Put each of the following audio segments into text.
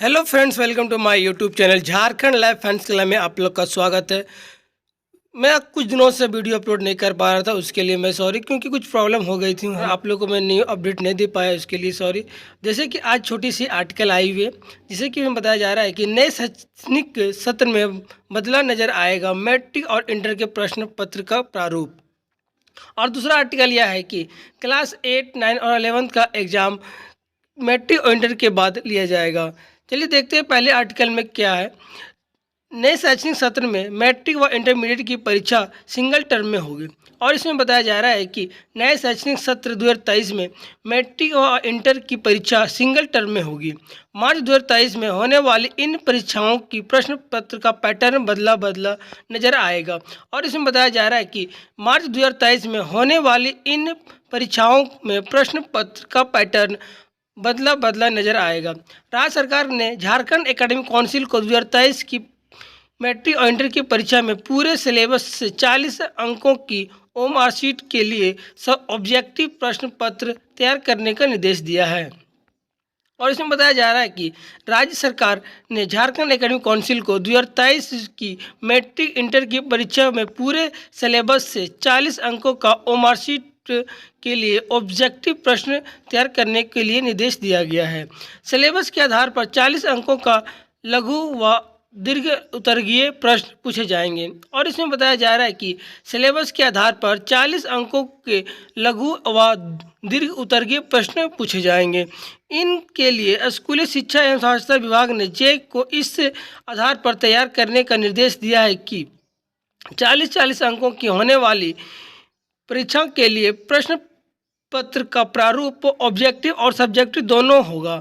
Hello friends, welcome to my YouTube channel Jharkhand live fans club में आप लोग का स्वागत है। मैं कुछ दिनों से वीडियो अपलोड नहीं कर पा रहा था, उसके लिए मैं सॉरी, क्योंकि कुछ प्रॉब्लम हो गई थी। आप लोगों को मैं न्यू अपडेट नहीं दे पाया, उसके लिए सॉरी। जैसे कि आज छोटी सी आर्टिकल आई हुई है, जिसे कि हमें बताया जा रहा है कि नए शैक्षणिक सत्र में बदला नजर आएगा मैट्रिक और इंटर के प्रश्न पत्र का प्रारूप। और दूसरा आर्टिकल यह है कि क्लास 8, 9 और 11 का एग्ज़ाम मैट्रिक और इंटर के बाद लिया जाएगा। चलिए देखते हैं पहले आर्टिकल में क्या है। नए शैक्षणिक सत्र में मैट्रिक व इंटरमीडिएट की परीक्षा सिंगल टर्म में होगी। और इसमें बताया जा रहा है कि नए शैक्षणिक सत्र 2023 में मैट्रिक व इंटर की परीक्षा सिंगल टर्म में होगी। मार्च 2023 में होने वाली इन परीक्षाओं की प्रश्न पत्र का पैटर्न बदला नजर आएगा। और इसमें बताया जा रहा है कि मार्च 2023 में होने वाली इन परीक्षाओं में प्रश्न पत्र का पैटर्न बदला नजर आएगा। राज्य सरकार ने झारखंड एकेडमिक काउंसिल को 2023 की मैट्रिक और इंटर की परीक्षा में पूरे सिलेबस से 40 अंकों की ओएमआर शीट के लिए सब ऑब्जेक्टिव प्रश्न पत्र तैयार करने का निर्देश दिया है। और इसमें बताया जा रहा है कि राज्य सरकार ने झारखंड एकेडमिक काउंसिल को 2023 की मैट्रिक इंटर की परीक्षा में पूरे सिलेबस से 40 अंकों का ओएमआर शीट के लिए ऑब्जेक्टिव प्रश्न तैयार करने के लिए निर्देश दिया गया है। सिलेबस के आधार पर 40 अंकों का लघु व दीर्घ उत्तरीय प्रश्न पूछे जाएंगे। और इसमें बताया जा रहा है कि सिलेबस के आधार पर 40 अंकों के लघु व दीर्घ उत्तरीय प्रश्न पूछे जाएंगे। इनके लिए स्कूली शिक्षा एवं साक्षरता विभाग ने जेक को इस आधार पर तैयार करने का निर्देश दिया है कि 40-40 अंकों की होने वाली परीक्षा के लिए प्रश्न पत्र का प्रारूप ऑब्जेक्टिव और सब्जेक्टिव दोनों होगा।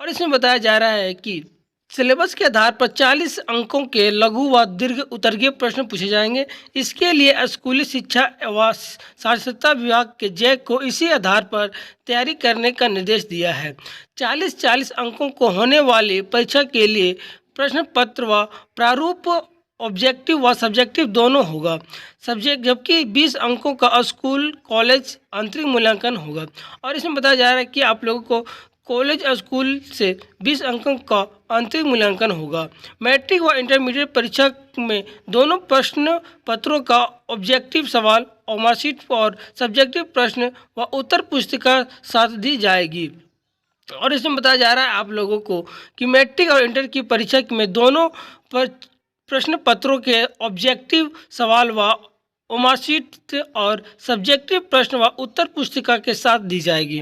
और इसमें बताया जा रहा है कि सिलेबस के आधार पर 40 अंकों के लघु व दीर्घ उत्तरीय प्रश्न पूछे जाएंगे। इसके लिए स्कूली शिक्षा व साक्षरता विभाग के जैक को इसी आधार पर तैयारी करने का निर्देश दिया है। 40-40 अंकों को होने वाली परीक्षा के लिए प्रश्न पत्र व प्रारूप ऑब्जेक्टिव व सब्जेक्टिव दोनों होगा सब्जेक्ट, जबकि 20 अंकों का स्कूल कॉलेज आंतरिक मूल्यांकन होगा। और इसमें बताया जा रहा है कि आप लोगों को कॉलेज और स्कूल से 20 अंकों का आंतरिक मूल्यांकन होगा। मैट्रिक व इंटरमीडिएट परीक्षा में दोनों प्रश्न पत्रों का ऑब्जेक्टिव सवाल और मार्कशीट और सब्जेक्टिव प्रश्न व उत्तर पुस्तिका साथ दी जाएगी। और इसमें बताया जा रहा है आप लोगों को कि मैट्रिक और इंटर की परीक्षा में दोनों प्रश्न पत्रों के ऑब्जेक्टिव सवाल व ओमारशीट और सब्जेक्टिव प्रश्न व उत्तर पुस्तिका के साथ दी जाएगी।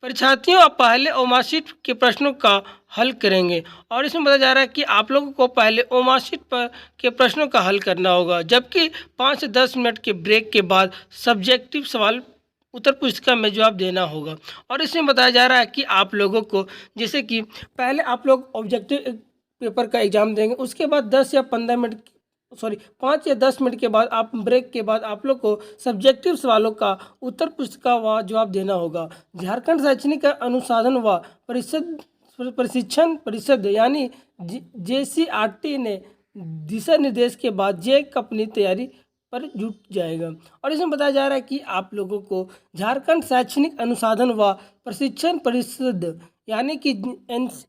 परीक्षार्थियों अब पहले ओमारशीट के प्रश्नों का हल करेंगे। और इसमें बताया जा रहा है कि आप लोगों को पहले ओमारशीट पर के प्रश्नों का हल करना होगा, जबकि 5 से 10 मिनट के ब्रेक के बाद सब्जेक्टिव सवाल उत्तर पुस्तिका में जवाब देना होगा। और इसमें बताया जा रहा है कि आप लोगों को जैसे कि पहले आप लोग ऑब्जेक्टिव पेपर का एग्ज़ाम देंगे, उसके बाद 10 या 15 मिनट 5 या 10 मिनट के बाद आप ब्रेक के बाद आप लोग को सब्जेक्टिव सवालों का उत्तर पुस्तिका व जवाब देना होगा। झारखंड शैक्षणिक अनुसंधान व प्रशिक्षण परिषद यानी JCRT ने दिशा निर्देश के बाद जेक अपनी तैयारी पर जुट जाएगा। और इसमें बताया जा रहा है कि आप लोगों को झारखंड शैक्षणिक अनुसंधान व प्रशिक्षण परिषद यानी कि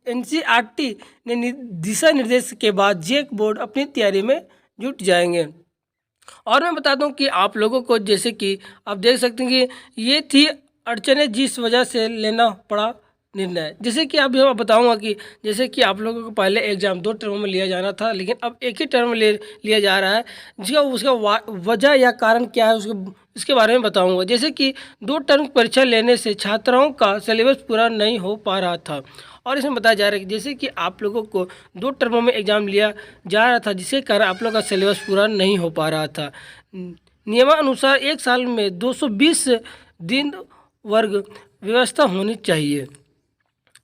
NCRT ने दिशा निर्देश के बाद जेक बोर्ड अपनी तैयारी में जुट जाएंगे। और मैं बता दूं कि आप लोगों को जैसे कि आप देख सकते हैं कि ये थी अड़चनें जिस वजह से लेना पड़ा निर्णय। जैसे कि अभी मैं बताऊंगा कि जैसे कि आप लोगों को पहले एग्ज़ाम 2 टर्म में लिया जाना था, लेकिन अब एक ही टर्म में लिया जा रहा है। जिसका उसका वजह या कारण क्या है इसके बारे में बताऊंगा। जैसे कि 2 टर्म परीक्षा लेने से छात्राओं का सिलेबस पूरा नहीं हो पा रहा था। और इसमें बताया जा रहा है कि जैसे कि आप लोगों को 2 टर्मों में एग्ज़ाम लिया जा रहा था, जिसके कारण आप लोगों का सिलेबस पूरा नहीं हो पा रहा था। नियमानुसार 1 साल में 220 दिन वर्ग व्यवस्था होनी चाहिए।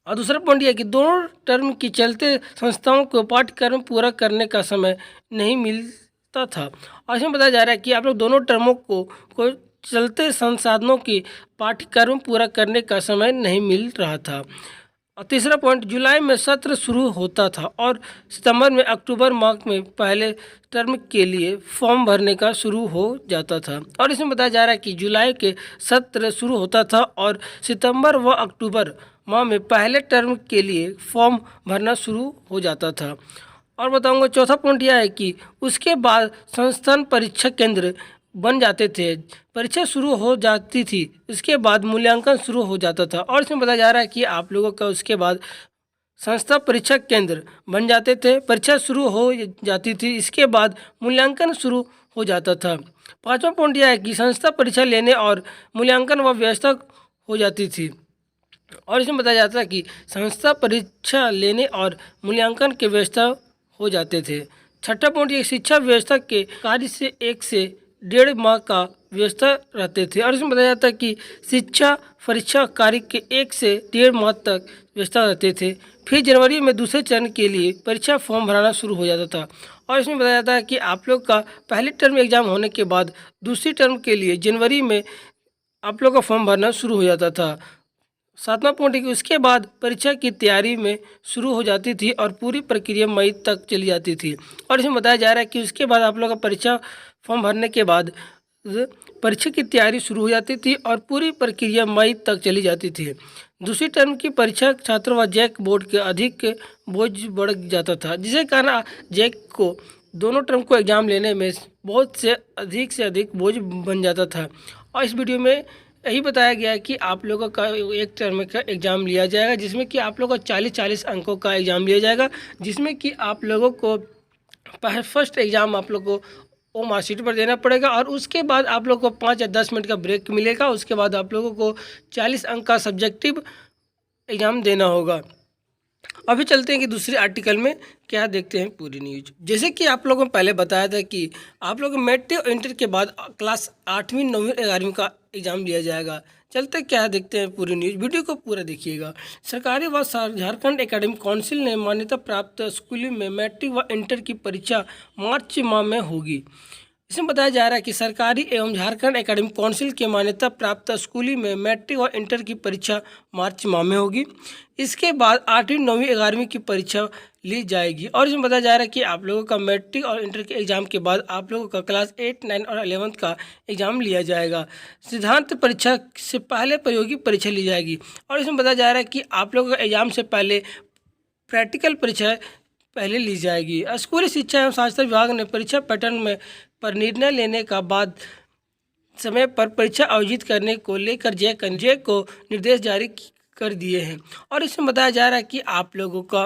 और दूसरा पॉइंट यह कि 2 टर्म के चलते संस्थाओं को पाठ्यक्रम पूरा करने का समय नहीं मिलता था। और इसमें बताया जा रहा है कि आप लोग दोनों टर्मों को चलते संसाधनों की पाठ्यक्रम पूरा करने का समय नहीं मिल रहा था। और तीसरा पॉइंट, जुलाई में सत्र शुरू होता था और सितंबर में अक्टूबर माह में पहले टर्म के लिए फॉर्म भरने का शुरू हो जाता था। और इसमें बताया जा रहा है कि जुलाई के सत्र शुरू होता था और सितंबर व अक्टूबर माह में पहले टर्म के लिए फॉर्म भरना शुरू हो जाता था। और बताऊंगा चौथा पॉइंट यह है कि उसके बाद संस्थान परीक्षा केंद्र बन जाते थे, परीक्षा शुरू हो जाती थी, उसके बाद मूल्यांकन शुरू हो जाता था। और इसमें बताया जा रहा है कि आप लोगों का उसके बाद संस्था परीक्षा केंद्र बन जाते थे, परीक्षा शुरू हो जाती थी, इसके बाद मूल्यांकन शुरू हो जाता था। पांचवा पॉइंट यह है कि संस्था परीक्षा लेने और मूल्यांकन व व्यवस्था हो जाती थी। और इसमें बताया जाता है कि संस्था परीक्षा लेने और मूल्यांकन की व्यवस्था हो जाते थे। छठा पॉइंट ये शिक्षा व्यवस्था के कार्य से 1 से 1.5 माह का व्यवस्था रहते थे। और इसमें बताया जाता है कि शिक्षा परीक्षा कार्य के 1 से 1.5 माह तक व्यवस्था रहते थे। फिर जनवरी में दूसरे चरण के लिए परीक्षा फॉर्म भराना शुरू हो जाता था। और इसमें बताया जाता है कि आप लोग का पहले टर्म एग्जाम होने के बाद दूसरी टर्म के लिए जनवरी में आप लोग का फॉर्म भरना शुरू हो जाता था। सातवां पॉइंट है कि उसके बाद परीक्षा की तैयारी में शुरू हो जाती थी और पूरी प्रक्रिया मई तक चली जाती थी। और इसमें बताया जा रहा है कि उसके बाद आप लोग का परीक्षा फॉर्म भरने के बाद परीक्षा की तैयारी शुरू हो जाती थी और पूरी प्रक्रिया मई तक चली जाती थी। दूसरी टर्म की परीक्षा छात्रों व जैक बोर्ड के अधिक बोझ बढ़ जाता था, जिसके कारण जैक को दोनों टर्म को एग्जाम लेने में बहुत से अधिक बोझ बन जाता था। और इस वीडियो में यही बताया गया है कि आप लोगों का एक टर्म का एग्ज़ाम लिया जाएगा, जिसमें कि आप लोगों को 40-40 अंकों का एग्ज़ाम लिया जाएगा, जिसमें कि आप लोगों को फर्स्ट एग्ज़ाम आप लोग को वो मार्कशीट पर देना पड़ेगा और उसके बाद आप लोग को 5 या 10 मिनट का ब्रेक मिलेगा। उसके बाद आप लोगों को 40 अंक का सब्जेक्टिव एग्ज़ाम देना होगा। अभी चलते हैं कि दूसरे आर्टिकल में क्या देखते हैं पूरी न्यूज। जैसे कि आप लोगों को पहले बताया था कि आप लोगों को मैट्रिक और इंटर के बाद क्लास 8वीं 9वीं 11वीं का एग्ज़ाम लिया जाएगा। चलते क्या है देखते हैं पूरी न्यूज, वीडियो को पूरा देखिएगा। सरकारी व झारखंड एकेडमिक काउंसिल ने मान्यता प्राप्त स्कूलों में मैट्रिक व इंटर की परीक्षा मार्च माह में होगी। इसमें बताया जा रहा है कि सरकारी एवं झारखंड एकेडमिक काउंसिल के मान्यता प्राप्त स्कूलों में मैट्रिक और इंटर की परीक्षा मार्च माह में होगी। इसके बाद 8वीं 9वीं 11वीं की परीक्षा ली जाएगी। और इसमें बताया जा रहा है कि आप लोगों का मैट्रिक और इंटर के एग्ज़ाम के बाद आप लोगों का क्लास 8, 9 और 11th का एग्ज़ाम लिया जाएगा। सिद्धांत परीक्षा से पहले प्रायोगिक परीक्षा ली जाएगी। और इसमें बताया जा रहा है कि आप लोगों का एग्ज़ाम से पहले प्रैक्टिकल परीक्षा पहले ली जाएगी। स्कूली शिक्षा एवं साक्षरता विभाग ने परीक्षा पैटर्न में पर निर्णय लेने का बाद समय पर परीक्षा आयोजित करने को लेकर जैक को निर्देश जारी कर दिए हैं। और इसमें बताया जा रहा है कि आप लोगों का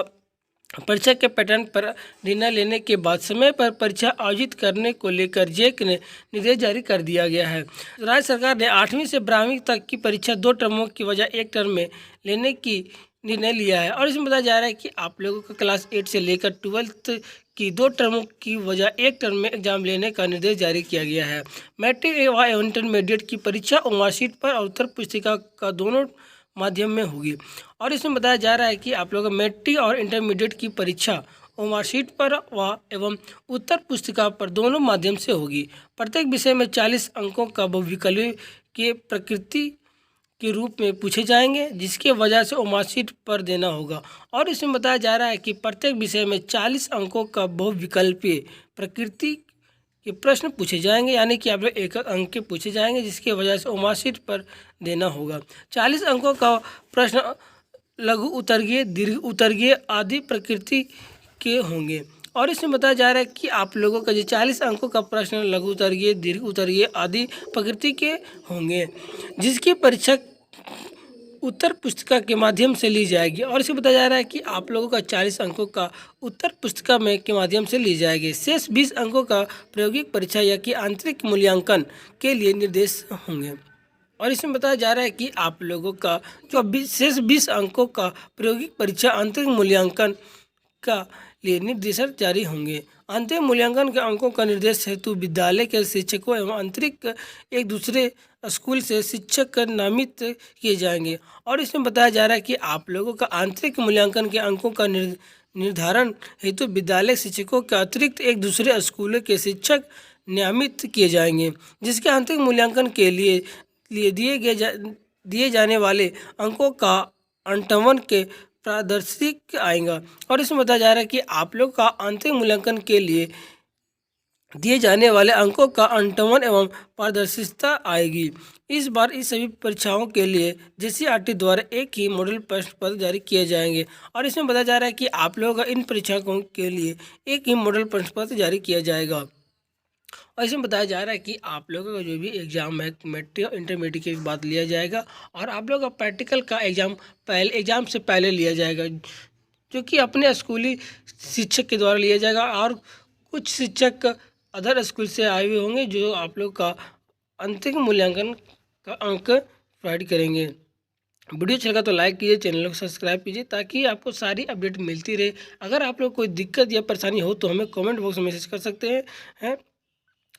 परीक्षा के पैटर्न पर निर्णय लेने के बाद समय पर परीक्षा आयोजित करने को लेकर जैक ने निर्देश जारी कर दिया गया है। राज्य सरकार ने 8वीं से 12वीं तक की परीक्षा 2 टर्मों की वजह 1 टर्म में लेने की निर्णय लिया है। और इसमें बताया जा रहा है कि आप लोगों को क्लास 8 से लेकर 12th की 2 टर्मों की वजह 1 टर्म में एग्जाम लेने का निर्देश जारी किया गया है। मैट्रिक एवं इंटरमीडिएट की परीक्षा और मार्कशीट पर और उत्तर पुस्तिका का दोनों माध्यम में होगी। और इसमें बताया जा रहा है कि आप लोगों को मैट्रिक और इंटरमीडिएट की परीक्षा और मार्कशीट पर व एवं उत्तर पुस्तिका पर दोनों माध्यम से होगी। प्रत्येक विषय में 40 अंकों का बहुविकल्पीय के प्रकृति के रूप में पूछे जाएंगे, जिसके वजह से मार्कशीट पर देना होगा। और इसमें बताया जा रहा है कि प्रत्येक विषय में 40 अंकों का बहुविकल्पीय प्रकृति के प्रश्न पूछे जाएंगे, यानी कि आप लोग 1 अंक के पूछे जाएंगे, जिसके वजह से मार्कशीट पर देना होगा। 40 अंकों का प्रश्न लघु उत्तरीय, दीर्घ उत्तरीय आदि प्रकृति के होंगे। और इसमें बताया जा रहा है कि आप लोगों का जो 40 अंकों का प्रश्न लघु उत्तरीय, दीर्घ उत्तरीय आदि प्रकृति के होंगे, जिसकी परीक्षा उत्तर पुस्तिका के माध्यम से ली जाएगी। और इसे बताया जा रहा है कि आप लोगों का 40 अंकों का उत्तर पुस्तिका में के माध्यम से ली जाएगी। शेष 20 अंकों का प्रायोगिक परीक्षा या कि आंतरिक मूल्यांकन के लिए निर्देश होंगे। और इसमें बताया जा रहा है कि आप लोगों का जो शेष 20 अंकों का प्रायोगिक परीक्षा आंतरिक मूल्यांकन का लिए निर्देश जारी होंगे। अंतिम मूल्यांकन के अंकों का निर्देश हेतु विद्यालय के शिक्षकों एवं आंतरिक एक दूसरे स्कूल से शिक्षक नामित किए जाएंगे। और इसमें बताया जा रहा है कि आप लोगों का आंतरिक मूल्यांकन के अंकों का निर्धारण हेतु विद्यालय शिक्षकों के अतिरिक्त एक दूसरे स्कूलों के शिक्षक नियमित किए जाएंगे, जिसके आंतरिक मूल्यांकन के लिए दिए जाने वाले अंकों का अंठवन के प्रादर्शिक आएगा। और इसमें बताया जा रहा है कि आप लोग का आंतरिक मूल्यांकन के लिए दिए जाने वाले अंकों का अंठवन एवं पारदर्शिता आएगी। इस बार इस सभी परीक्षाओं के लिए जेसीईआरटी द्वारा एक ही मॉडल प्रश्न पत्र जारी किए जाएंगे और इसमें बताया जा रहा है कि आप लोगों का इन परीक्षाओं के लिए एक ही मॉडल प्रश्न पत्र जारी किया जाएगा। और इसमें बताया जा रहा है कि आप लोगों का जो भी एग्ज़ाम है मैट्रिक और इंटरमीडिएट के बाद लिया जाएगा और आप लोगों का प्रैक्टिकल का एग्ज़ाम से पहले लिया जाएगा, जो कि अपने स्कूली शिक्षक के द्वारा लिया जाएगा और कुछ शिक्षक अदर स्कूल से आए हुए होंगे जो आप लोग का अंतिम मूल्यांकन का अंक प्रोवाइड करेंगे। वीडियो अच्छा लगा तो लाइक कीजिए, चैनल को सब्सक्राइब कीजिए ताकि आपको सारी अपडेट मिलती रहे। अगर आप लोग कोई दिक्कत या परेशानी हो तो हमें कमेंट बॉक्स में मैसेज कर सकते हैं।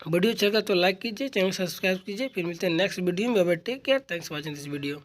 वीडियो अच्छा लगा तो लाइक कीजिए, चैनल को सब्सक्राइब कीजिए। फिर मिलते हैं नेक्स्ट वीडियो में। Take care, thanks for watching this video.